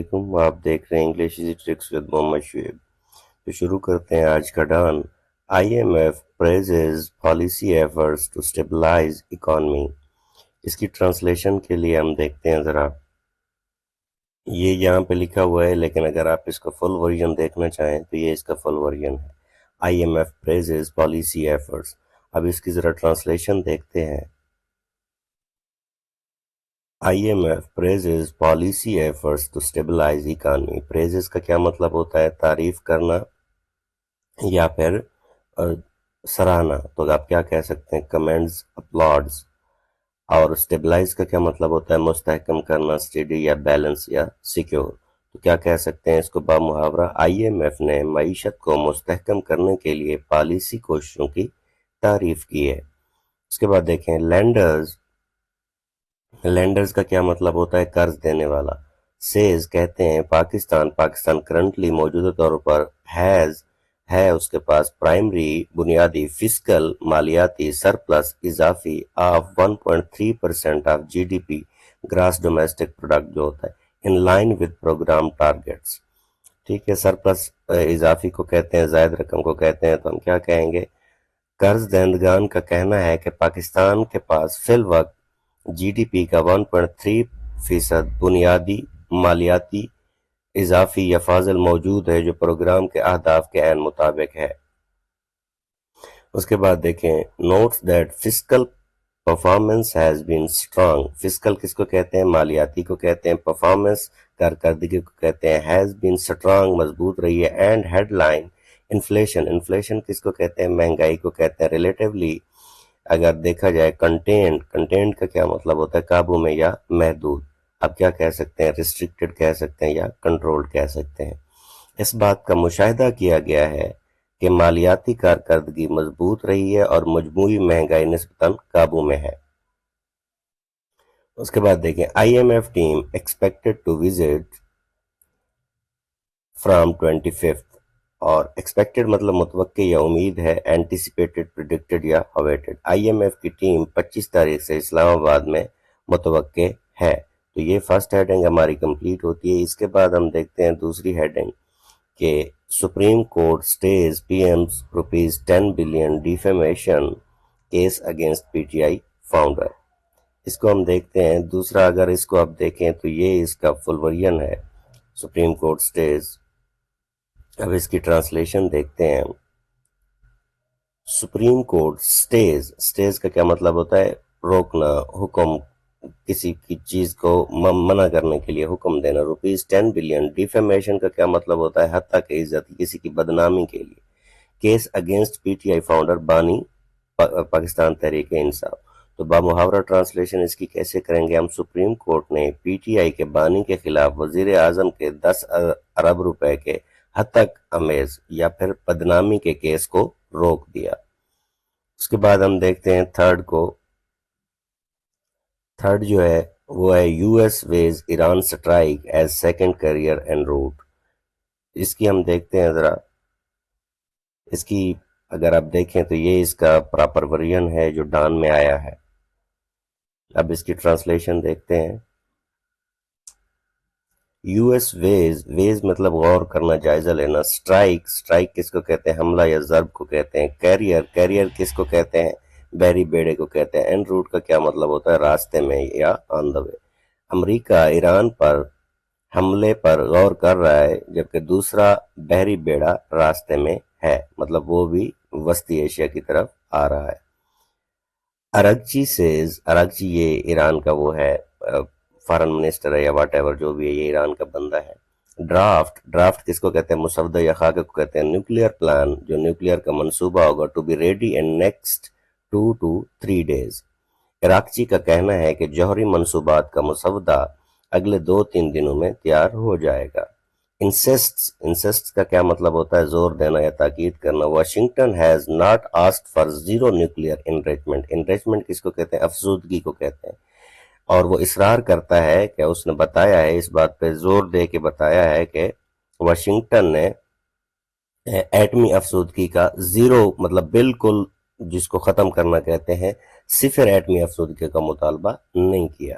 علیکم، آپ دیکھ رہے ہیں English easy tricks with Muhammad Shoaib. تو شروع کرتے ہیں آج کا Dawn. I am F praises policy efforts to stabilise economy. اس کی ٹرانسلیشن کے لیے ہم دیکھتے ہیں ذرا، یہ یہاں پہ لکھا ہوا ہے، لیکن اگر آپ اس کا فل ورژن دیکھنا چاہیں تو یہ اس کا فل ورژن ہے۔ I am F praises policy efforts. اب اس کی ذرا ٹرانسلیشن دیکھتے ہیں۔ I am F praises policy efforts to stabilise economy. Praises کا کیا مطلب ہوتا ہے؟ تعریف کرنا یا پھر سراہنا، تو آپ کیا کہہ سکتے ہیں؟ کمنٹس، اپلاڈز۔ اور اسٹیبلائز کا کیا مطلب ہوتا ہے؟ مستحکم کرنا، اسٹیڈی یا بیلنس یا سیکیور۔ تو کیا کہہ سکتے ہیں اس کو بامحاورہ؟ آئی ایم ایف نے معیشت کو مستحکم کرنے کے لیے پالیسی کوششوں کی تعریف کی ہے۔ اس کے بعد دیکھیں لینڈرز۔ لینڈرز کا کیا مطلب ہوتا ہے؟ قرض دینے والا۔ سیز کہتے ہیں پاکستان کرنٹلی موجودہ طور پر ہے اس کے پاس پرائمری بنیادی فسکل مالیاتی سرپلس اضافی of 1.3% of G D P gross domestic product جو ہوتا ہے in line with programme targets. ٹھیک ہے، سرپلس اضافی کو کہتے ہیں، زائد رقم کو کہتے ہیں، تو ہم کیا کہیں گے؟ قرض دہندگان کا کہنا ہے کہ پاکستان کے پاس فی الوقت جی ڈی پی کا 1.3% بنیادی مالیاتی اضافی یا فاضل موجود ہے جو پروگرام کے اہداف کے عین مطابق ہے۔ اس کے بعد دیکھیں notes that fiscal performance has been strong. Fiscal کس کو کہتے ہیں؟ مالیاتی کو کہتے ہیں۔ پرفارمنس کارکردگی کو کہتے ہیں۔ ہیز بین اسٹرانگ مضبوط رہی ہے۔ اینڈ ہیڈ لائن انفلیشن کس کو کہتے ہیں؟ مہنگائی کو کہتے ہیں۔ ریلیٹیولی اگر دیکھا جائے کنٹینٹ کا کیا مطلب ہوتا ہے؟ قابو میں یا محدود۔ اب کیا کہہ سکتے ہیں؟ ریسٹرکٹڈ کہہ سکتے ہیں یا کنٹرولڈ کہہ سکتے ہیں۔ اس بات کا مشاہدہ کیا گیا ہے کہ مالیاتی کارکردگی مضبوط رہی ہے اور مجموعی مہنگائی نسبتاً قابو میں ہے۔ اس کے بعد دیکھیں I M F team expected to visit from 25 اور ایکسپیکٹڈ مطلب متوقع یا امید ہے، اینٹیسپیٹڈ پریڈکٹڈ یا اویٹڈ۔ آئی ایم ایف کی ٹیم 25 تاریخ سے اسلام آباد میں متوقع ہے۔ تو یہ فرسٹ ہیڈنگ ہماری کمپلیٹ ہوتی ہے۔ اس کے بعد ہم دیکھتے ہیں دوسری ہیڈنگ کہ Supreme Court stays PM's ₹10 billion defamation case against PTI founder. اس کو ہم دیکھتے ہیں۔ دوسرا اگر اس کو آپ دیکھیں تو یہ اس کا فل ورژن ہے، سپریم کورٹ سٹیز۔ اب اس کی ٹرانسلیشن دیکھتے ہیں۔ سپریم کورٹ سٹیز کا کیا مطلب ہوتا ہے؟ روکنا، حکم، کسی کی چیز کو منع کرنے کے لیے حکم دینا۔ ₹10 بلین ڈیفیمیشن کا کیا مطلب ہوتا ہے؟ حتیٰ کہ عزت، کسی کی بدنامی کے لیے۔ Case against PTI founder بانی پاکستان تحریک انصاف۔ تو بامحاورہ ٹرانسلیشن اس کی کیسے کریں گے ہم؟ سپریم کورٹ نے پی ٹی آئی کے بانی کے خلاف وزیر اعظم کے 10 ارب روپے کے ہتک امیز یا پھر بدنامی کے کیس کو روک دیا۔ اس کے بعد ہم دیکھتے ہیں تھرڈ جو ہے وہ ہے US weighs Iran strike as second carrier en route. اس کی ہم دیکھتے ہیں ذرا، اس کی اگر آپ دیکھیں تو یہ اس کا پراپر ورژن ہے جو ڈان میں آیا ہے۔ اب اس کی ٹرانسلیشن دیکھتے ہیں۔ یو ایس ویز مطلب غور کرنا، جائزہ لینا۔ سٹرائک کس کو کہتے ہیں؟ حملہ یا ضرب کو کہتے ہیں۔ کیریئر کس کو کہتے ہیں؟ بحری بیڑے کو کہتے ہیں۔ اینڈ روٹ کا کیا مطلب ہوتا ہے؟ راستے میں یا آن دا وے۔ امریکہ ایران پر حملے پر غور کر رہا ہے جبکہ دوسرا بحری بیڑا راستے میں ہے، مطلب وہ بھی وسطی ایشیا کی طرف آ رہا ہے۔ اراغچی یہ ایران کا وہ ہے فارن منسٹر ہے یا واٹ ایور جو بھی ہے، یہ ایران کا بندہ ہے۔ ڈرافٹ کس کو کہتے ہیں؟ مسودہ یا خاکہ کو کہتے ہیں۔ نیوکلیئر پلان جو نیوکلیئر کا منصوبہ ہوگا to be ready in next 2 to 3 days۔ Araghchi کا کہنا ہے کہ جوہری منصوبات کا مسودہ اگلے 2-3 دنوں میں تیار ہو جائے گا۔ انسسٹ کا کیا مطلب ہوتا ہے؟ زور دینا یا تاکید کرنا۔ Washington has not asked for zero nuclear enrichment. Enrichment کس کو کہتے ہیں؟ افزودگی کو کہتے ہیں۔ اور وہ اصرار کرتا ہے کہ اس نے بتایا ہے، اس بات پہ زور دے کے بتایا ہے کہ واشنگٹن نے ایٹمی افزودگی کا زیرو مطلب بالکل جس کو ختم کرنا کہتے ہیں، صفر ایٹمی افزودگی کا مطالبہ نہیں کیا۔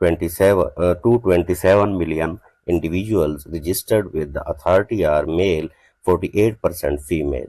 227 million individuals registered with the authority are male, 48% female.